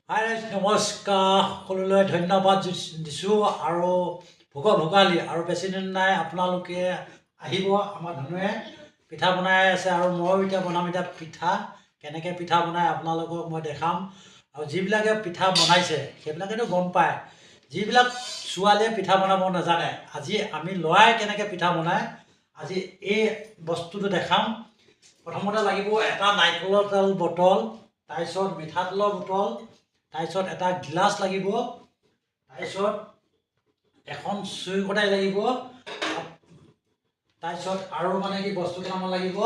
হাই নমস্কাৰ সকলোলৈ ধন্যবাদ দিছোঁ আৰু ভোগালী আৰু বেছিদিন নাই আপোনালোকে আহিব আমাৰ ধনুৱে পিঠা বনাই আছে আৰু ময়ো এতিয়া বনাম এতিয়া পিঠা কেনেকৈ পিঠা বনাই আপোনালোকক মই দেখাম আৰু যিবিলাকে পিঠা বনাইছে সেইবিলাকেতো গম পায় যিবিলাক ছোৱালীয়ে পিঠা বনাব নাজানে আজি আমি ল'ৰাই কেনেকৈ পিঠা বনায় আজি এই বস্তুটো দেখাম প্ৰথমতে লাগিব এটা নাৰিকলৰ তেল বটল তাৰপিছত মিঠাতেলৰ বটল তাৰপিছত এটা গিলাচ লাগিব তাৰপিছত এখন চুৰি কটাই লাগিব তাৰপিছত আৰু মানে কি বস্তু কেইটামান লাগিব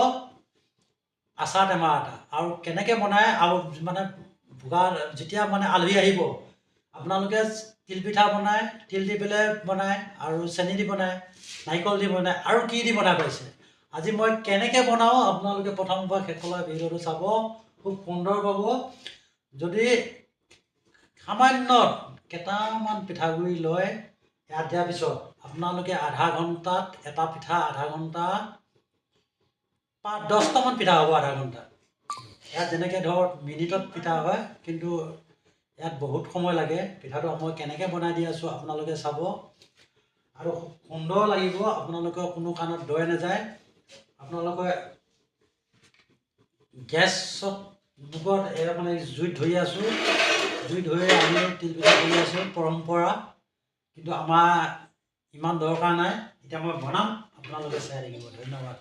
আচাৰ টেমা এটা আৰু কেনেকৈ বনায় আৰু মানে ভোগা যেতিয়া মানে আলহী আহিব আপোনালোকে তিল পিঠা বনায় তিল দি পেলাই বনায় আৰু চেনি দি বনায় নাৰিকল দি বনায় আৰু কি দি বনাই পাইছে আজি মই কেনেকৈ বনাওঁ আপোনালোকে প্ৰথমৰ পৰা শেষলৈ ভিডিঅ'টো চাব খুব সুন্দৰ পাব যদি সামান্য কেইটামান পিঠাগুড়ি লৈ ইয়াত দিয়াৰ পিছত আপোনালোকে আধা ঘণ্টাত এটা পিঠা আধা ঘণ্টা 10টামান পিঠা হ'ব আধা ঘণ্টাত ইয়াত যেনেকৈ ধৰক মিনিটত পিঠা হয় কিন্তু ইয়াত বহুত সময় লাগে পিঠাটো মই কেনেকৈ বনাই দি আছোঁ আপোনালোকে চাব আৰু সুন্দৰ লাগিব আপোনালোকৰ কোনো কাৰণত দৈ নাযায় আপোনালোকে গেছত বুকত মানে জুইত ধৰি আছোঁ জুই ধৰি আমি তিল পিঠা কৰি আছোঁ পৰম্পৰা কিন্তু আমাৰ ইমান দৰকাৰ নাই এতিয়া মই বনাম আপোনালোকে চাই থাকিব ধন্যবাদ